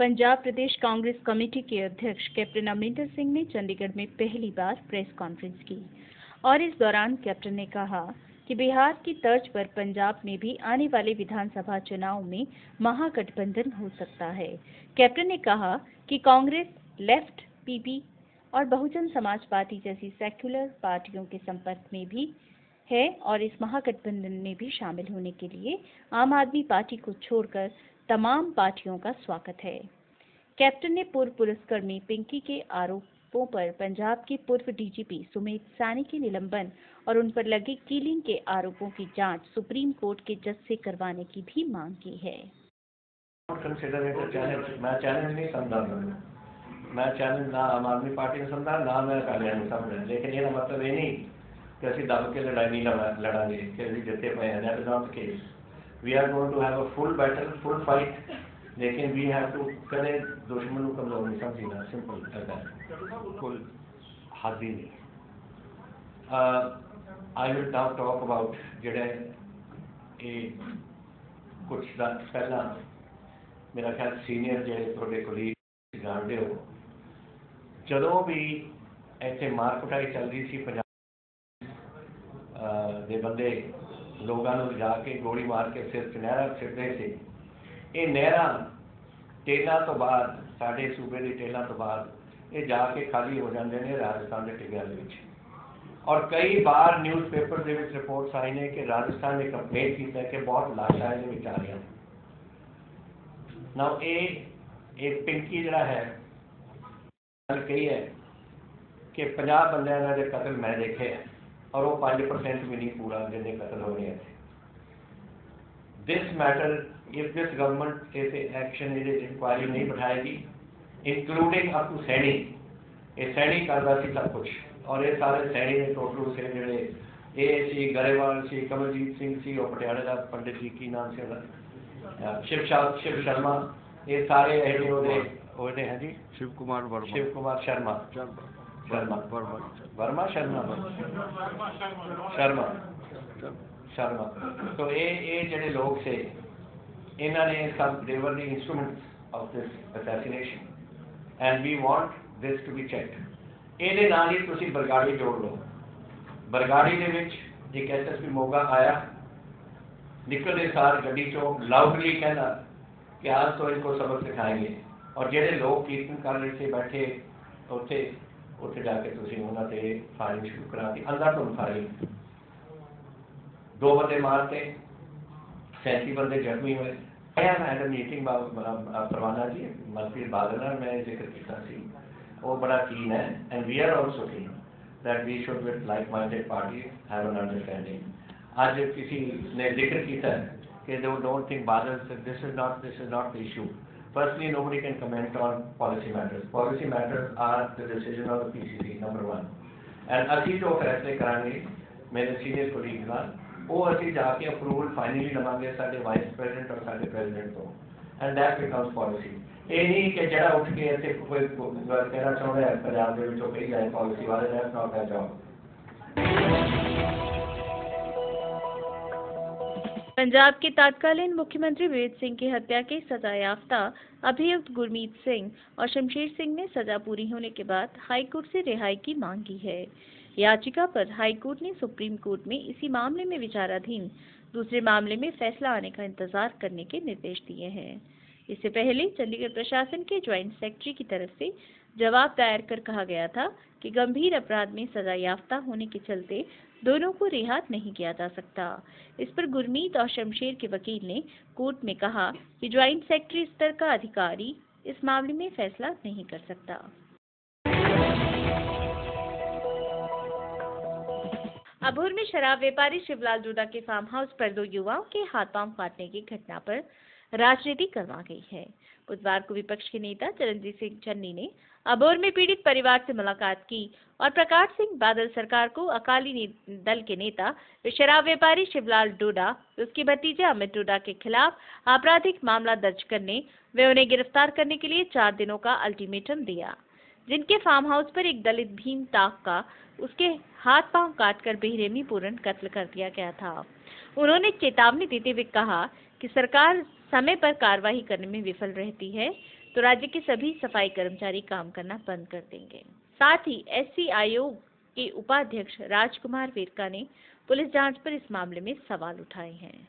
पंजाब प्रदेश Congress committee के अध्यक्ष captain Amarinder Singh ने चंडीगढ़ में पहली बार प्रेस कॉन्फ्रेंस की और इस दौरान कैप्टन ने कहा कि बिहार की तर्ज पर पंजाब में भी आने वाले विधानसभा चुनाव में महागठबंधन हो सकता है। कैप्टन ने कहा कि कांग्रेस, लेफ्ट, पीपी और बहुजन समाज पार्टी जैसी सेक्युलर पार्टियों के संपर्क में भी है और इस महागठबंधन में भी शामिल होने के लिए आम आदमी पार्टी को छोड़कर तमाम पार्टियों का स्वागत है। कैप्टन ने पूर्व पुलिसकर्मी पिंकी के आरोपों पर पंजाब के पूर्व डीजीपी सुमेध सैनी के निलंबन और उन पर लगे किलिंग के आरोपों की जांच सुप्रीम कोर्ट के जज से करवाने की भी मांग की है। मैं चैलेंज ना आम आदमी पार्टी ने समझा, ना मैं अकालियां ने समझा, लेकिन ये मतलब ये नहीं कि असं दब के लड़ाई नहीं लड़ांगे कि असं जिते पे हैं। That is not the case. We are going to have a full battle, full fight, लेकिन वी हैव टू कदे दुश्मन को कमजोर नहीं समझना। Simple as that. कोई हद ही नहीं। I will now talk about जेडे कुछ पहला मेरा ख्याल सीनियर जेडे थोड़े कोलीग जानते हो, जदों भी इतने मार कुटाई चल रही थी पंजाब दे बंदे लोगों को जाके गोली मार के सिर च नहरा छिड़ते थे। ये नहरा टेलों तो बाद, साढ़े सूबे की टेलों तो बाद ये जाके खाली हो जाते हैं राजस्थान के टिब्बियां दे विच। और कई बार न्यूज़पेपर के रिपोर्ट्स आई ने कि राजस्थान ने कंप्लेन किया कि बहुत लाशा इन्हें आ रही। नाउ ये पिंकी जरा है कही है कि 50 बंदे के कतल मैं देखे हैं और वो 5% भी नहीं पूरा जिन्हें कतल होने हैं। This matter if this government इस एक्शन इंक्वायरी नहीं बैठाएगी, इंक्लूडिंग अप टू सैनी, ये सैनी करता सी सब कुछ और ये सारे सैनी ने टोटल से जोड़े ये सी गरेवाल सी, कमलजीत सिंह सी, और पटियाले का पंडित जी की नाम से शिव शर्मा, ये सारे होते हैं जी। शिव कुमार शर्मा तो ये जड़े लोग से इन्होंने सब they were the instruments of this assassination and we want this to be checked. ये नाल ही तुसी बरगाड़ी जोड़ लो। बरगाड़ी दे विच एक एसएसपी मोगा आया, निकलते सार गड्डी चो लाउडली कहना कि आज तो इनको सबक सिखाएंगे, और जेडे लोग कीर्तन कर रहे थे बैठे उत्थे जाके तुसीं उन्हां ते फायरिंग शुरू करा दी, अंधाधुंध फायरिंग। 2 बंदे मारते, 37 बंदे जख्मी हुए। मैं मीटिंग परवाना जी मंत्री बादल मैं जिक्र किया सी, वो बड़ा कीन है and we are also keen that we should with like minded party have an understanding. आज किसी ने जिक्र किया कि they don't think Badal, this is not the issue. Firstly, nobody can comment on policy matters. Policy matters are the decision of the PCC, number 1. And असी जो फैसले करांगे मेरे सीनियर कोलीग नाल, वो असी जाके अप्रूवल फाइनली लवांगे साडे वाइस प्रेसिडेंट और साडे प्रेसिडेंट तो, and that becomes policy. ये नहीं कि जड़ा उठ के ऐसे कोई कहना चाहता है पंजाब दे विचों कही जाए पॉलिसी वाले, that's not their job. Punjab के तत्कालीन मुख्यमंत्री वीर सिंह की हत्या के सजायाफ्ता अभियुक्त गुरमीत सिंह और शमशेर सिंह ने सजा पूरी होने के बाद हाईकोर्ट से रिहाई की मांग की है। याचिका पर हाईकोर्ट ने सुप्रीम कोर्ट में इसी मामले में विचाराधीन दूसरे मामले में फैसला आने का इंतजार करने के निर्देश दिए हैं। इससे पहले चंडीगढ़ प्रशासन के ज्वाइंट सेक्रेटरी की तरफ से जवाब दायर कर कहा गया था कि गंभीर अपराध में सजा याफ्ता होने के चलते दोनों को रिहा नहीं किया जा सकता। इस पर गुरमीत और शमशेर के वकील ने कोर्ट में कहा कि ज्वाइंट सेक्रेटरी स्तर का अधिकारी इस मामले में फैसला नहीं कर सकता। अबोहर में शराब व्यापारी शिवलाल डोडा के फार्म हाउस पर 2 युवाओं के हाथ पांव काटने की घटना पर राजनीति करवा गई है। बुधवार को विपक्ष के नेता चरणजीत सिंह चन्नी ने अबोहर में पीड़ित परिवार से मुलाकात की और प्रकाश सिंह बादल सरकार को अकाली दल के नेता शराब व्यापारी शिवलाल डोडा उसके भतीजे अमित डोडा के खिलाफ आपराधिक मामला दर्ज करने व उन्हें गिरफ्तार करने के लिए 4 दिनों का अल्टीमेटम दिया, जिनके फार्म हाउस पर एक दलित भीम ताक का उसके हाथ पांव काटकर बेरहमी पूर्ण कत्ल कर दिया गया था। उन्होंने चेतावनी देते हुए कहा कि सरकार समय पर कार्रवाई करने में विफल रहती है, तो राज्य के सभी सफाई कर्मचारी काम करना बंद कर देंगे। साथ ही एससी आयोग के उपाध्यक्ष राजकुमार वेरका ने पुलिस जांच पर इस मामले में सवाल उठाए हैं।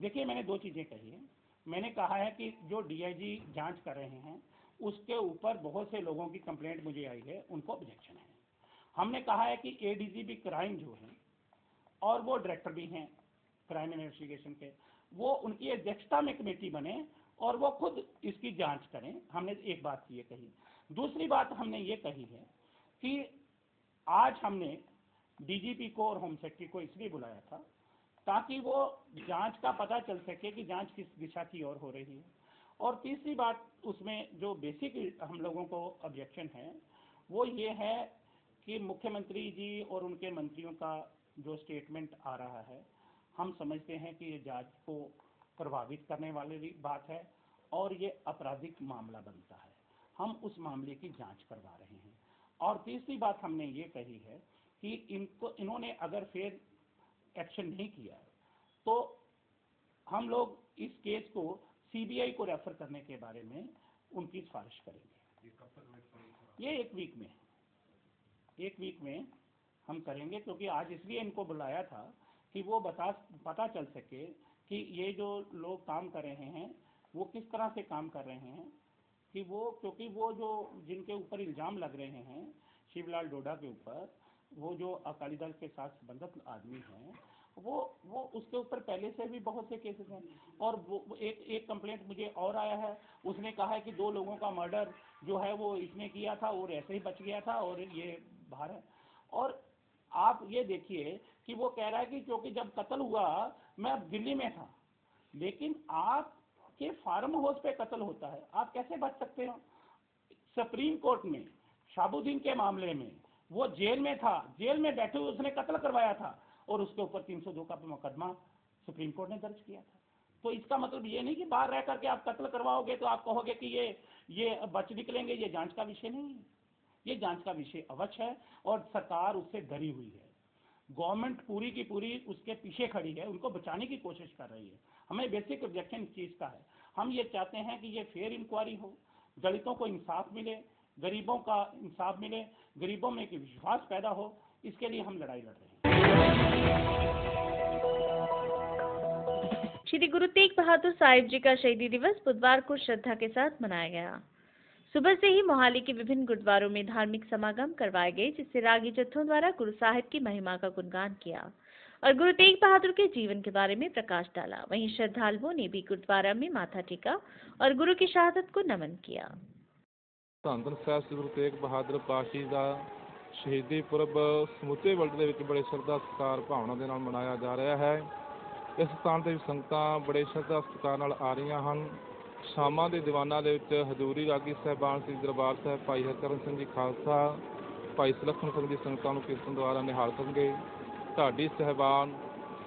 देखिए, मैंने दो चीजें कही हैं। मैंने कहा है कि जो डीआईजी जांच कर रहे हैं उसके ऊपर बहुत से लोगों की कंप्लेंट मुझे आई है, उनको ऑब्जेक्शन है। हमने कहा है कि एडीजीपी क्राइम जो है और वो डायरेक्टर भी हैं क्राइम इन्वेस्टिगेशन के, वो उनकी अध्यक्षता में कमेटी बने और वो खुद इसकी जांच करें। हमने एक बात ये कही। दूसरी बात हमने ये कही है कि आज हमने डीजीपी को और होम सेक्रेटरी को इसलिए बुलाया था ताकि वो जांच का पता चल सके कि जांच किस दिशा की ओर हो रही है। और तीसरी बात उसमें जो बेसिक हम लोगों को ऑब्जेक्शन है वो ये है कि मुख्यमंत्री जी और उनके मंत्रियों का जो स्टेटमेंट आ रहा है, हम समझते हैं कि ये जांच को प्रभावित करने वाली बात है और ये आपराधिक मामला बनता है। हम उस मामले की जांच करवा रहे हैं। और तीसरी बात हमने ये कही है कि इन्होंने अगर फिर एक्शन नहीं किया तो हम लोग इस केस को सीबीआई को रेफर करने के बारे में उनकी सिफारिश करेंगे। ये एक वीक में हम करेंगे, क्योंकि आज इसलिए इनको बुलाया था कि वो पता चल सके कि ये जो लोग काम कर रहे हैं वो किस तरह से काम कर रहे हैं, कि क्योंकि वो जो जिनके ऊपर इल्ज़ाम लग रहे हैं शिवलाल डोडा के ऊपर, वो जो अकाली दल के साथ संबंधित आदमी हैं, वो उसके ऊपर पहले से भी बहुत से केसेस हैं। और वो एक कंप्लेंट मुझे और आया है, उसने कहा है कि 2 लोगों का मर्डर जो है वो इसने किया था और ऐसे ही बच गया था और ये बाहर है। और आप ये देखिए कि वो कह रहा है कि क्योंकि जब कत्ल हुआ मैं दिल्ली में था, लेकिन आपके फार्म हाउस पे कत्ल होता है, आप कैसे बच सकते हो? सुप्रीम कोर्ट में शाहबुद्दीन के मामले में वो जेल में था, जेल में बैठे हुए उसने कत्ल करवाया था और उसके ऊपर 302 का मुकदमा सुप्रीम कोर्ट ने दर्ज किया था। तो इसका मतलब ये नहीं कि बाहर रह करके आप कत्ल करवाओगे तो आप कहोगे कि ये बच निकलेंगे। ये जांच का विषय नहीं है, ये जांच का विषय अवश्य है और सरकार उससे डरी हुई है। गवर्नमेंट पूरी की पूरी उसके पीछे खड़ी है, उनको बचाने की कोशिश कर रही है। हमें बेसिक ऑब्जेक्शन इस चीज़ का है। हम ये चाहते हैं कि ये फेयर इंक्वायरी हो, दलितों को इंसाफ मिले, गरीबों का इंसाफ मिले, गरीबों में एक विश्वास पैदा हो। इसके लिए हम लड़ाई लड़ रहे हैं। श्री गुरु तेग बहादुर साहिब जी का शहीदी दिवस बुधवार को श्रद्धा के साथ मनाया गया। सुबह से ही मोहाली के विभिन्न गुरुद्वारों में धार्मिक समागम करवाए गए, जिससे रागी जत्थों द्वारा गुरु साहिब की महिमा का गुणगान किया और गुरु तेग बहादुर के जीवन के बारे में प्रकाश डाला। वहीं श्रद्धालुओं ने भी गुरुद्वारा में माथा टेका और गुरु की शहादत को नमन किया। ਧੰਨ ਸਾਹਿਬ ਸ੍ਰੀ ਗੁਰੂ ਤੇਗ ਬਹਾਦਰ ਪਾਤਸ਼ਾਹ ਦਾ ਸ਼ਹੀਦੀ ਪੁਰਬ ਸਮੁੱਚੇ ਵਰਲਡ ਦੇ ਵਿੱਚ ਬੜੇ ਸ਼ਰਧਾ ਸਤਿਕਾਰ ਭਾਵਨਾ ਦੇ ਨਾਲ ਮਨਾਇਆ ਜਾ ਰਿਹਾ ਹੈ। ਇਸ ਸਥਾਨ ਤੇ ਸੰਗਤਾਂ ਬੜੇ ਸ਼ਰਧਾ ਸਤਿਕਾਰ ਨਾਲ ਆ ਰਹੀਆਂ ਹਨ। ਸ਼ਾਮਾਂ ਦੇ ਦੀਵਾਨਾਂ ਦੇ ਵਿੱਚ ਹਜ਼ੂਰੀ ਰਾਗੀ ਸਾਹਿਬਾਨ ਸ੍ਰੀ ਦਰਬਾਰ ਸਾਹਿਬ ਭਾਈ ਹਰਕਰਨ ਸਿੰਘ ਜੀ ਖਾਲਸਾ, ਭਾਈ ਸੁਲੱਖਣ ਸਿੰਘ ਜੀ ਸੰਗਤਾਂ ਨੂੰ ਕੀਰਤਨ ਦੁਆਰਾ ਨਿਹਾਲ ਕਰਨਗੇ। ਢਾਡੀ ਸਾਹਿਬਾਨ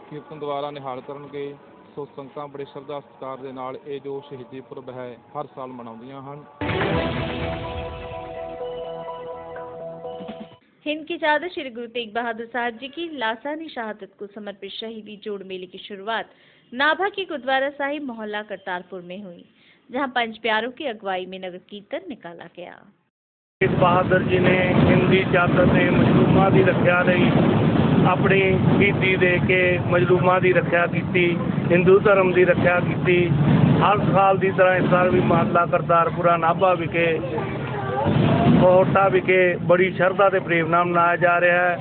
ਕੀਰਤਨ ਦੁਆਰਾ ਨਿਹਾਲ ਕਰਨਗੇ। ਸੋ ਸੰਗਤਾਂ ਬੜੇ ਸ਼ਰਧਾ ਸਤਿਕਾਰ ਦੇ ਨਾਲ ਇਹ ਜੋ ਸ਼ਹੀਦੀ ਪੁਰਬ ਹੈ ਹਰ ਸਾਲ ਮਨਾਉਂਦੀਆਂ ਹਨ। हिंद की चादर श्री गुरु तेग बहादुर साहिब जी की लासानी शहादत को समर्पित शहीदी जोड़ मेले की शुरुआत नाभा के गुरुद्वारा साहिब मोहल्ला करतारपुर में हुई, जहां पंच प्यारों की अगुवाई में नगर कीर्तन निकाला गया। तेग बहादुर जी ने हिंदी चादर ने मजलूमां की रक्षा लई अपनी शहीदी दे के मजलूमां की रक्षा की, हिंदू धर्म की रक्षा की। हर साल की तरह इस साल भी मोहल्ला करतारपुरा नाभा विखे कोटा विखे बड़ी शरधा ते प्रेम नाल मनाया जा रहा है,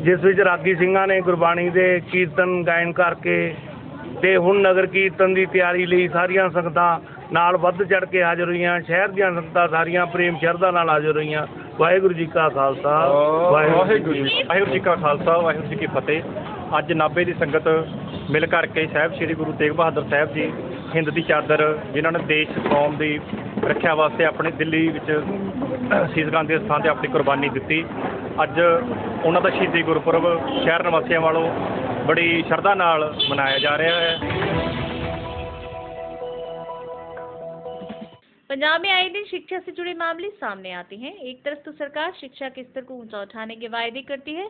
जिस विच रागी ਸਿੰਘਾਂ ने गुरबाणी के कीर्तन गायन करके ते हुण नगर कीर्तन की तैयारी लई सारियां संगतां नाल वध चढ़ के हाज़र होईयां। शहर दीयां संगतां सारियां प्रेम शरधा नाल हाज़र होईयां। वाहिगुरू जी का खालसा, वाहिगुरू जी का खालसा, वाहिगुरू जी की फतेह। अज नाभे की संगत मिल करके साहिब श्री गुरु तेग बहादुर साहिब जी हिंद की चादर जिन्होंने देश कौम की रक्षा वास्ते अपने दिल्ली शीश गांधी स्थान से अपनी कुर्बानी दी, अज उन्हों का शहीदी गुरपुरब शहर निवासियों वालों बड़ी शरधा नाल मनाया जा रहा है। पंजाब में आए दिन शिक्षा से जुड़े मामले सामने आते हैं। एक तरफ तो सरकार शिक्षा के स्तर को ऊंचा उठाने के वायदे करती है,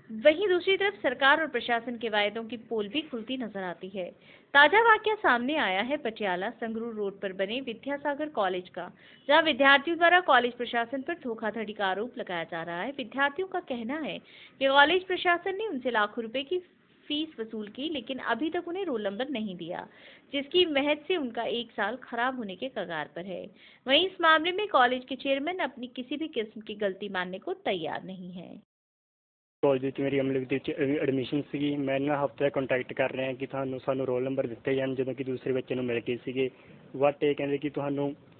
वहीं दूसरी तरफ सरकार और प्रशासन के वायदों की पोल भी खुलती नजर आती है। ताजा वाकया सामने आया है पटियाला संगरूर रोड पर बने विद्यासागर कॉलेज का, जहां विद्यार्थियों द्वारा कॉलेज प्रशासन पर धोखाधड़ी का आरोप लगाया जा रहा है। विद्यार्थियों का कहना है कि कॉलेज प्रशासन ने उनसे लाखों रुपए की फीस वसूल की, लेकिन अभी तक उन्हें रोल नंबर नहीं दिया, जिसकी महज से उनका 1 साल खराब होने के कगार पर है। वहीं इस मामले में कॉलेज के चेयरमैन अपनी किसी भी किस्म की गलती मानने को तैयार नहीं है। कॉलेज मेरी अमले एडमिशन सी, मैं हफ्ते कॉन्टैक्ट कर रहे हैं कि सानू रोल नंबर दिते जान, जो कि दूसरे बच्चे मिल गए थे। बट ये कहते कि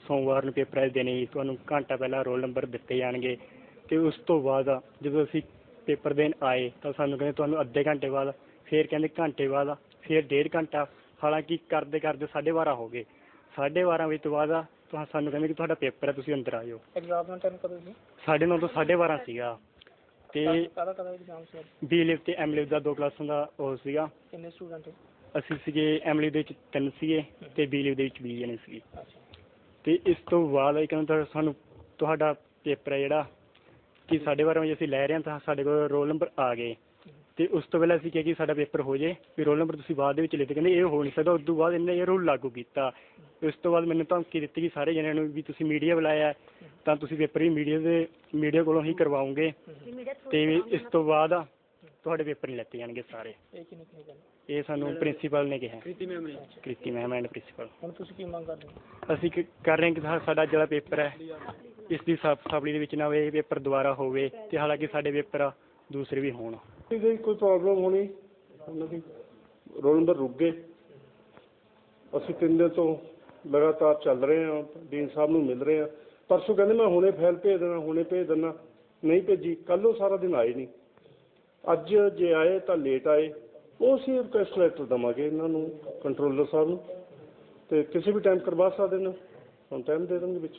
सोमवार पेपर देने ही घंटा पहला रोल नंबर दिते जाएंगे। तो उस तो बाद जो असी पेपर देन आए तो सानू कहते अद्धे घंटे बाद, फिर कहते घंटे बाद, फिर 1.5 घंटा। हालांकि करते करते 12:30 हो गए। 12:30 बजे तो बाद सानू कहते कि तुहाडा पेपर है, तुसीं अंदर आ जाओ। एग्जाम का टाइम कदों सी? 9:30 तो 12:30 सीगा। ਤੇ ਬੀ-ਲਿਵ ਤੇ ਐਮ-ਲਿਵ ਦਾ 2 ਕਲਾਸਾਂ ਦਾ ਉਹ ਸੀਗਾ। ਕਿੰਨੇ ਸਟੂਡੈਂਟ? ਅਸੀਂ ਸੀਗੇ ਐਮ-ਲਿਵ ਦੇ ਵਿੱਚ 3 ਸੀਗੇ ਤੇ ਬੀ-ਲਿਵ ਦੇ ਵਿੱਚ 20 ਜਣੇ ਸੀਗੇ। ਤੇ ਇਸ ਤੋਂ ਬਾਅਦ ਇਹ ਕਹਿੰਦਾ ਸਾਨੂੰ ਤੁਹਾਡਾ ਪੇਪਰ ਹੈ ਜਿਹੜਾ ਕਿ 12:30 ਵਜੇ ਅਸੀਂ ਲੈ ਰਹੇ ਹਾਂ, ਤਾਂ ਸਾਡੇ ਕੋਲ ਰੋਲ ਨੰਬਰ ਆ ਗਏ। ਤੇ ਉਸ ਤੋਂ ਪਹਿਲਾਂ ਅਸੀਂ ਕਿਹਾ ਕਿ ਸਾਡਾ ਪੇਪਰ ਹੋ ਜੇ, ਵੀ ਰੋਲ ਨੰਬਰ ਤੁਸੀਂ ਬਾਅਦ ਦੇ ਵਿੱਚ ਲੈ ਤੇ ਕਹਿੰਦੇ ਇਹ ਹੋ ਨਹੀਂ ਸਕਦਾ। ਉਸ ਤੋਂ ਬਾਅਦ ਇਹਨੇ ਇਹ ਰੂਲ ਲਾਗੂ ਕੀਤਾ। ਉਸ ਤੋਂ ਬਾਅਦ ਮੈਨੂੰ ਧਮਕੀ ਦਿੱਤੀ ਕਿ ਸਾਰੇ ਜਣਿਆਂ ਨੂੰ ਵੀ ਤੁਸੀਂ ਮੀਡੀਆ ਬੁਲਾਇਆ ਤਾਂ ਤੁਸੀਂ ਪੇਪਰ ਵੀ ਮੀਡੀਆ ਕੋਲੋਂ ਹੀ ਕਰਵਾਓਗੇ, ਤੇ ਇਸ ਤੋਂ ਬਾਅਦ ਤੁਹਾਡੇ ਪੇਪਰ ਨਹੀਂ ਲੈਤੇ ਜਾਣਗੇ ਸਾਰੇ। ਇਹ ਸਾਨੂੰ ਪ੍ਰਿੰਸੀਪਲ ਨੇ ਕਿਹਾ, ਕ੍ਰਿਤੀ ਮੈਮ ਐਂਡ ਪ੍ਰਿੰਸੀਪਲ। ਹੁਣ ਤੁਸੀਂ ਕੀ ਮੰਗ ਕਰਦੇ ਹੋ? ਅਸੀਂ ਕਰ ਰਹੇ ਹਾਂ ਕਿ ਸਾਡਾ ਜਿਹੜਾ ਪੇਪਰ ਹੈ ਇਸ ਦੀ ਸਪਲੀ ਦੇ ਵਿੱਚ ਨਾ ਹੋਵੇ, ਇਹ ਪੇਪਰ ਦੁਬਾਰਾ ਹੋਵੇ, ਤੇ ਹਾਲਾਂਕਿ ਸਾਡੇ ਪੇਪਰ दूसरे भी होना। कोई प्रॉब्लम होनी, रोल नंबर रुक गए। ਅਸੀਂ 3 दिन तो लगातार चल रहे हैं, डीन साहब ਨੂੰ मिल रहे हैं। परसों कहते मैं ਹੁਣੇ ਫਾਈਲ ਭੇਜ ਦੇਣਾ, ਹੁਣੇ ਭੇਜ ਦੇਣਾ, नहीं भेजी। कल वो सारा दिन आए नहीं। ਅੱਜ ਜੇ ਆਏ ਤਾਂ ਲੇਟ ਆਏ। ਉਹ ਅਸੀਂ ਰਿਕੁਐਸਟ ਲੈਟਰ ਦੇਵਾਂਗੇ ਇਹਨਾਂ ਨੂੰ, ਕੰਟਰੋਲਰ ਸਾਹਿਬ ਨੂੰ, ਤੇ ਕਿਸੇ ਵੀ ਟਾਈਮ ਕਰਵਾ ਸਕਦੇ ਨੇ, ਹੁਣ ਟਾਈਮ ਦੇ ਦੇਣਗੇ ਵਿੱਚ।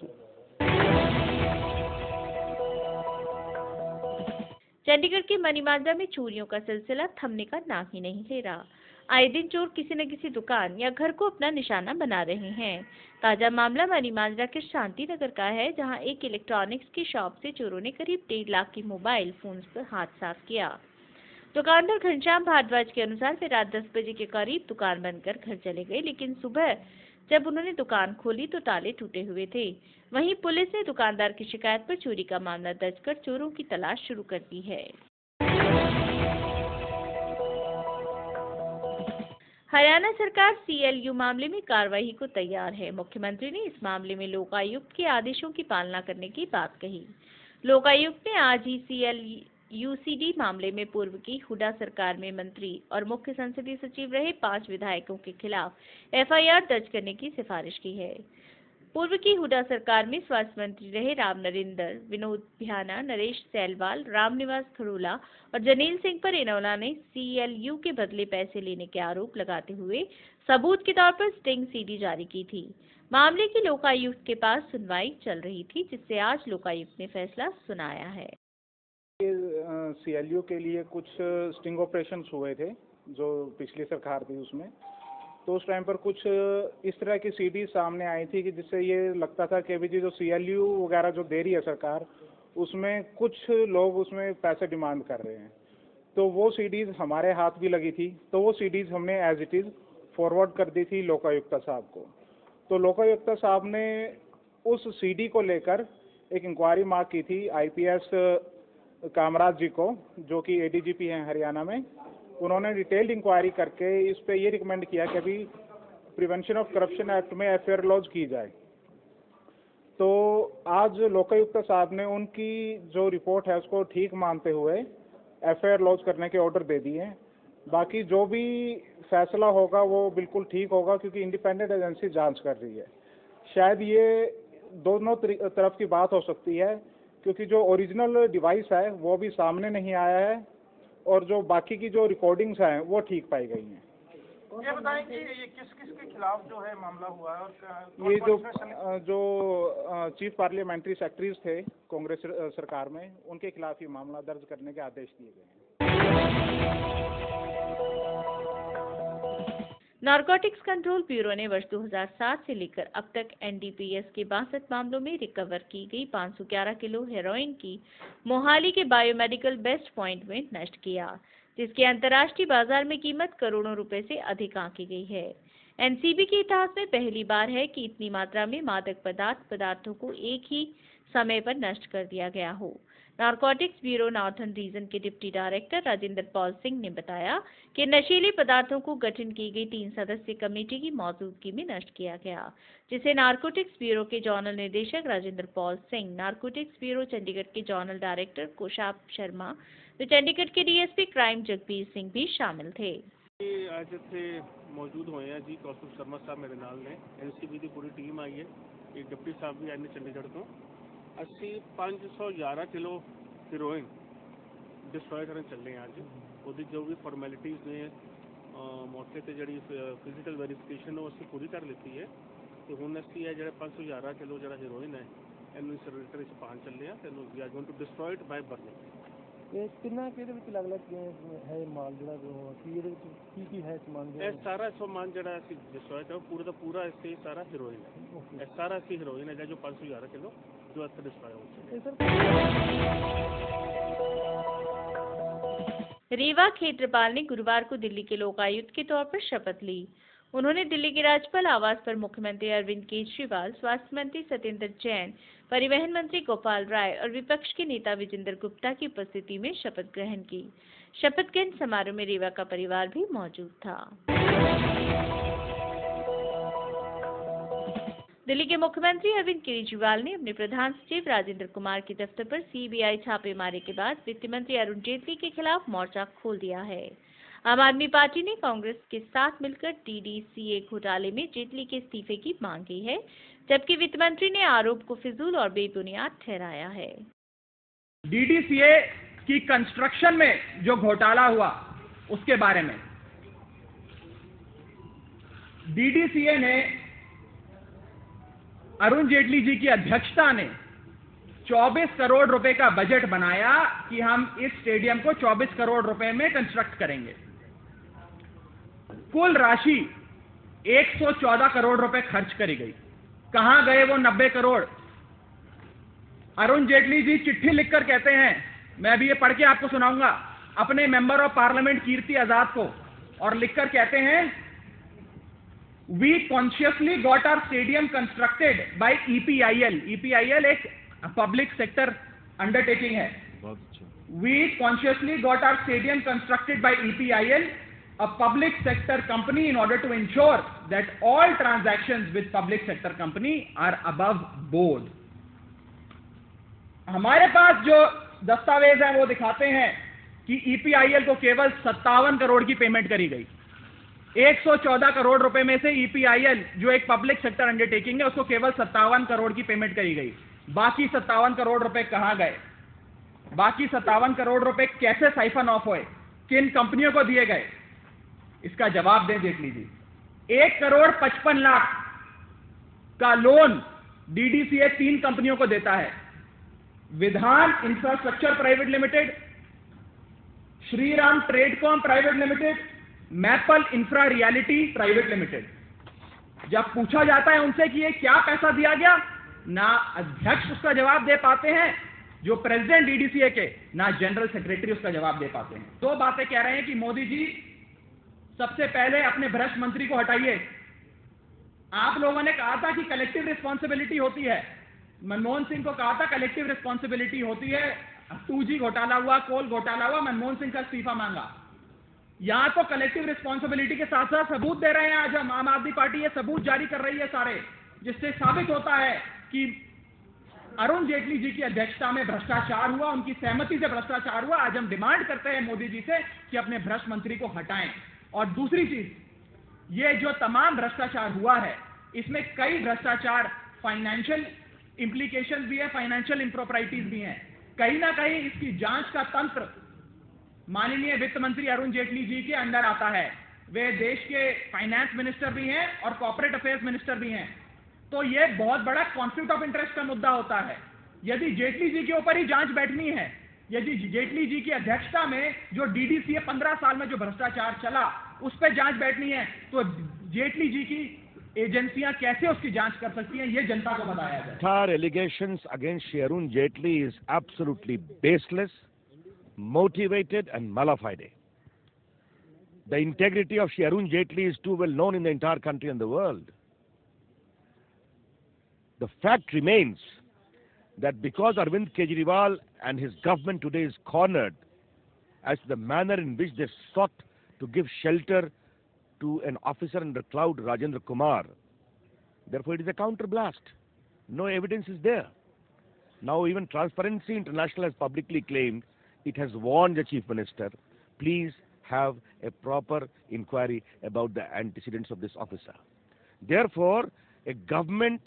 चंडीगढ़ के मनीमाजरा में चोरियों का सिलसिला थमने का नाम ही नहीं ले रहा। आए दिन चोर किसी न किसी दुकान या घर को अपना निशाना बना रहे हैं। ताजा मामला मनीमाजरा के शांति नगर का है, जहां एक इलेक्ट्रॉनिक्स की शॉप से चोरों ने करीब 1.5 लाख की मोबाइल फोन्स पर हाथ साफ किया। दुकानदार घनश्याम भारद्वाज के अनुसार वे रात 10 बजे के करीब दुकान बंद कर घर चले गए, लेकिन सुबह जब उन्होंने दुकान खोली तो ताले टूटे हुए थे। वहीं पुलिस ने दुकानदार की शिकायत पर चोरी का मामला दर्ज कर चोरों की तलाश शुरू कर दी है। हरियाणा सरकार CLU मामले में कार्रवाई को तैयार है। मुख्यमंत्री ने इस मामले में लोकायुक्त के आदेशों की पालना करने की बात कही। लोकायुक्त ने आज ही CLUCD मामले में पूर्व की हुड्डा सरकार में मंत्री और मुख्य संसदीय सचिव रहे 5 विधायकों के खिलाफ FIR दर्ज करने की सिफारिश की है। पूर्व की हुड्डा सरकार में स्वास्थ्य मंत्री रहे राम नरेंद्र, विनोद भ्याना, नरेश सैलवाल, रामनिवास थरूला और जनील सिंह पर इनेलो ने CLU के बदले पैसे लेने के आरोप लगाते हुए सबूत के तौर पर स्टिंग CD जारी की थी। मामले की लोकायुक्त के पास सुनवाई चल रही थी, जिससे आज लोकायुक्त ने फैसला सुनाया है। CLU के लिए कुछ स्टिंग ऑपरेशंस हुए थे जो पिछली सरकार थी उसमें, तो उस टाइम पर कुछ इस तरह की CD सामने आई थी कि जिससे ये लगता था कि अभी जो CLU वगैरह जो दे रही है सरकार, उसमें कुछ लोग उसमें पैसे डिमांड कर रहे हैं। तो वो CDs हमारे हाथ भी लगी थी, तो वो CDs हमने एज इट इज़ फॉरवर्ड कर दी थी लोकायुक्ता साहब को। तो लोकायुक्ता साहब ने उस CD को लेकर एक इंक्वायरी मांग की थी IPS कामराज जी को, जो कि ADGP हैं हरियाणा में। उन्होंने डिटेल्ड इंक्वायरी करके इस पे ये रिकमेंड किया कि अभी प्रिवेंशन ऑफ करप्शन एक्ट में FIR लॉन्च की जाए। तो आज लोकायुक्त साहब ने उनकी जो रिपोर्ट है उसको ठीक मानते हुए FIR लॉन्च करने के ऑर्डर दे दिए हैं। बाकी जो भी फैसला होगा वो बिल्कुल ठीक होगा, क्योंकि इंडिपेंडेंट एजेंसी जांच कर रही है। शायद ये दोनों तरफ की बात हो सकती है, क्योंकि जो ओरिजिनल डिवाइस है वो भी सामने नहीं आया है और जो बाकी की जो रिकॉर्डिंग्स हैं वो ठीक पाई गई हैं। ये बताएं कि ये किस के खिलाफ जो है मामला हुआ है, और ये जो चीफ पार्लियामेंट्री सेक्रेटरीज थे कांग्रेस सरकार में, उनके खिलाफ ये मामला दर्ज करने के आदेश दिए गए हैं। नारकोटिक्स कंट्रोल ब्यूरो ने वर्ष 2007 से लेकर अब तक एनडीपीएस के 62 मामलों में रिकवर की गई 511 किलो हेरोइन की मोहाली के बायोमेडिकल बेस्ट पॉइंट में नष्ट किया, जिसकी अंतर्राष्ट्रीय बाजार में कीमत करोड़ों रुपए से अधिक आंकी गई है। एनसीबी के इतिहास में पहली बार है कि इतनी मात्रा में मादक पदार्थों को एक ही समय पर नष्ट कर दिया गया हो। नारकोटिक्स ब्यूरो नॉर्थन रीजन के deputy director Rajendra Paul Singh ने बताया कि नशीले पदार्थों को गठन की गई 3 सदस्यीय कमेटी की मौजूदगी में नष्ट किया गया, जिसे नारकोटिक्स ब्यूरो के जोनल निदेशक Rajendra Paul Singh, narcotics bureau Chandigarh के जोनल डायरेक्टर कोशाप शर्मा व चंडीगढ़ के डीएसपी क्राइम जगबीर सिंह भी शामिल थे। ਅੱਜ ਇੱਥੇ ਮੌਜੂਦ ਹੋਏ ਆ ਜੀ ਕੌਸ਼ਲ ਸ਼ਰਮਾ ਸਾਹਿਬ ਮੇਰੇ ਨਾਲ ਨੇ, ਐਨਸੀਬੀ ਦੀ ਪੂਰੀ ਟੀਮ ਆਈ ਹੈ, ਇਹ ਡਿਪਟੀ ਸਾਹਿਬ ਵੀ ਆਏ ਨੇ ਚੰਡੀਗੜ੍ਹ ਤੋਂ। ਅਸੀਂ 511 ਕਿਲੋ ਹੀਰੋਇਨ ਡਿਸਟਰੋਏ ਕਰਨ ਚੱਲੇ ਹਾਂ ਅੱਜ। ਉਹਦੀ ਜੋ ਵੀ ਫਾਰਮੈਲਿਟੀਜ਼ ਨੇ ਮੌਕੇ ਤੇ ਜਿਹੜੀ ਫਿਜ਼ੀਕਲ ਵੈਰੀਫਿਕੇਸ਼ਨ ਉਹ ਅਸੀਂ ਪੂਰੀ ਕਰ ਲਿੱਤੀ ਹੈ ਤੇ ਹੁਣ ਅਸੀਂ ਇਹ ਜਿਹੜਾ 511 ਕਿਲੋ ਜਿਹੜਾ ਹੀਰੋਇਨ ਹੈ ਇਹਨੂੰ ਸਰਵੇਟਰ ਵਿੱਚ ਪਾਉਣ ਚੱਲੇ ਹਾਂ ਤੇ ਇਹਨੂੰ we are going to destroy it by burning. ਇਹ ਕਿੰਨਾ ਕਿ ਇਹਦੇ ਵਿੱਚ ਲੱਗ ਹੈ ਮਾਲ ਜਿਹੜਾ ਕੀ ਇਹਦੇ ਵਿੱਚ ਕੀ ਹੈ ਸਮਾਨ? ਇਹ ਸਾਰਾ ਸਮਾਨ ਜਿਹੜਾ ਅਸੀਂ ਡਿਸਟਰੋਏ ਕਰ ਪੂਰਾ ਦਾ ਪੂਰਾ ਇਸ ਸਾਰਾ ਹੀਰੋਇਨ ਹੈ। ਇਹ ਸਾਰਾ ਅਸੀਂ ਹੀਰੋਇਨ ਹੈ ਜੋ 511 ਕਿਲੋ जो अच्छा डिस्प्ले हो। रीवा क्षेत्रपाल ने गुरुवार को दिल्ली के लोकायुक्त के तौर पर शपथ ली। उन्होंने दिल्ली के राज्यपाल आवास पर मुख्यमंत्री अरविंद केजरीवाल, स्वास्थ्य मंत्री सत्येंद्र जैन, परिवहन मंत्री गोपाल राय और विपक्ष के नेता विजेंद्र गुप्ता की उपस्थिति में शपथ ग्रहण की। शपथ ग्रहण समारोह में रीवा का परिवार भी मौजूद था। दिल्ली के मुख्यमंत्री अरविंद केजरीवाल ने अपने प्रधान सचिव राजेंद्र कुमार के दफ्तर पर सीबीआई छापेमारी के बाद वित्त मंत्री अरुण जेटली के खिलाफ मोर्चा खोल दिया है। आम आदमी पार्टी ने कांग्रेस के साथ मिलकर डीडीसीए घोटाले में जेटली के इस्तीफे की मांग की है, जबकि वित्त मंत्री ने आरोप को फिजूल और बेबुनियाद ठहराया है। डीडीसीए की कंस्ट्रक्शन में जो घोटाला हुआ उसके बारे में डीडीसीए ने अरुण जेटली जी की अध्यक्षता ने 24 करोड़ रुपए का बजट बनाया कि हम इस स्टेडियम को 24 करोड़ रुपए में कंस्ट्रक्ट करेंगे। कुल राशि 114 करोड़ रुपए खर्च करी गई। कहां गए वो 90 करोड़? अरुण जेटली जी चिट्ठी लिखकर कहते हैं, मैं अभी ये पढ़ के आपको सुनाऊंगा, अपने member of parliament Kirti Azad को, और लिखकर कहते हैं, We consciously got our stadium constructed by EPIL. EPIL एक public sector undertaking है। We consciously got our stadium constructed by EPIL, a public sector company, in order to ensure that all transactions with public sector company are above board. हमारे पास जो दस्तावेज हैं वो दिखाते हैं कि EPIL को केवल 57 करोड़ की पेमेंट करी गई। 114 करोड़ रुपए में से EPIL जो एक पब्लिक सेक्टर अंडरटेकिंग है उसको केवल 57 करोड़ की पेमेंट करी गई। बाकी 57 करोड़ रुपए कहां गए? बाकी 57 करोड़ रुपए कैसे साइफन ऑफ हुए? किन कंपनियों को दिए गए? इसका जवाब दें जेटली जी। 1 करोड़ 55 लाख का लोन डीडीसीए 3 कंपनियों को देता है। Vidhan infrastructure private limited, Shriram tradecom private limited, maple infra realty private limited. जब पूछा जाता है उनसे कि ये क्या पैसा दिया गया, ना अध्यक्ष उसका जवाब दे पाते हैं जो प्रेसिडेंट डीडीसीए के, ना जनरल सेक्रेटरी उसका जवाब दे पाते हैं। 2 बातें कह रहे हैं कि मोदी जी सबसे पहले अपने भ्रष्ट मंत्री को हटाइए। आप लोगों ने कहा था कि कलेक्टिव रिस्पॉन्सिबिलिटी होती है, मनमोहन सिंह को कहा था कलेक्टिव रिस्पॉन्सिबिलिटी होती है। 2G घोटाला हुआ, कोल घोटाला हुआ, मनमोहन सिंह का इस्तीफा मांगा। यहां तो कलेक्टिव रिस्पॉन्सिबिलिटी के साथ साथ सबूत दे रहे हैं। आज हम आम आदमी पार्टी ये सबूत जारी कर रही है सारे, जिससे साबित होता है कि अरुण जेटली जी की अध्यक्षता में भ्रष्टाचार हुआ, उनकी सहमति से भ्रष्टाचार हुआ। आज हम डिमांड करते हैं मोदी जी से कि अपने भ्रष्ट मंत्री को हटाएं। और दूसरी चीज, ये जो तमाम भ्रष्टाचार हुआ है इसमें कई भ्रष्टाचार फाइनेंशियल इंप्लीकेशन भी है, फाइनेंशियल इम्प्रोप्राइटीज भी हैं। कहीं ना कहीं इसकी जांच का तंत्र माननीय वित्त मंत्री अरुण जेटली जी के अंदर आता है। वे देश के फाइनेंस मिनिस्टर भी हैं और कॉर्पोरेट अफेयर्स मिनिस्टर भी हैं। तो ये बहुत बड़ा कॉन्फ्लिक्ट ऑफ इंटरेस्ट का मुद्दा होता है। यदि जेटली जी के ऊपर ही जांच बैठनी है, यदि जेटली जी की अध्यक्षता में जो डीडीसीए 15 साल में जो भ्रष्टाचार चला उस पर जांच बैठनी है, तो जेटली जी की एजेंसियां कैसे उसकी जांच कर सकती हैं, ये जनता को बताया जाए। Entire allegations against Arun Jaitley is absolutely baseless, motivated and mala fide. The integrity of Arun Jaitley is too well known in the entire country and the world. The fact remains that because Arvind Kejriwal and his government today is cornered as to the manner in which they sought to give shelter to an officer under cloud, Rajendra Kumar, therefore it is a counter blast. No evidence is there. Now even Transparency International has publicly claimed, it has warned the Chief Minister, please have a proper inquiry about the antecedents of this officer. Therefore, a government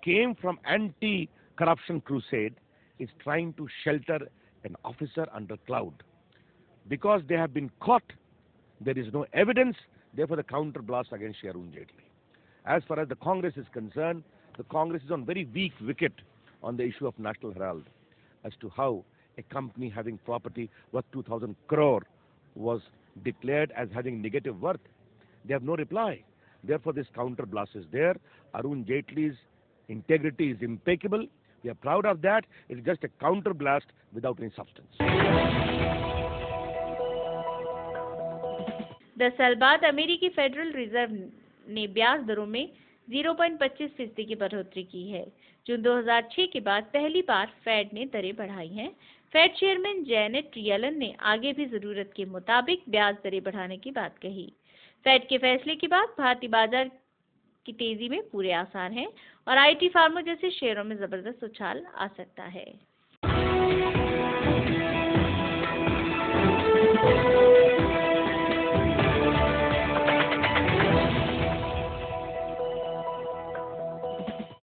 came from anti-corruption crusade, is trying to shelter an officer under cloud. Because they have been caught, there is no evidence, therefore the counter blast against Arun Jaitley. As far as the Congress is concerned, the Congress is on very weak wicket on the issue of National Herald as to how a company having property worth 2,000 crore was declared as having negative worth. They have no reply. Therefore, this counter blast is there. Arun Jaitley's integrity is impeccable. We are proud of that. It is just a counter blast without any substance. 10 साल बाद अमेरिकी federal reserve ने ब्याज दरों में 0.25% की बढ़ोतरी की है। जून 2006 के बाद पहली बार फेड ने दरें बढ़ाई हैं। फेड चेयरमैन जैनेट येलन ने आगे भी जरूरत के मुताबिक ब्याज दरें बढ़ाने की बात कही। फेड के फैसले के बाद भारतीय बाजार की तेजी में पूरे आसार हैं और आईटी फार्मों जैसे शेयरों में जबरदस्त उछाल आ सकता है।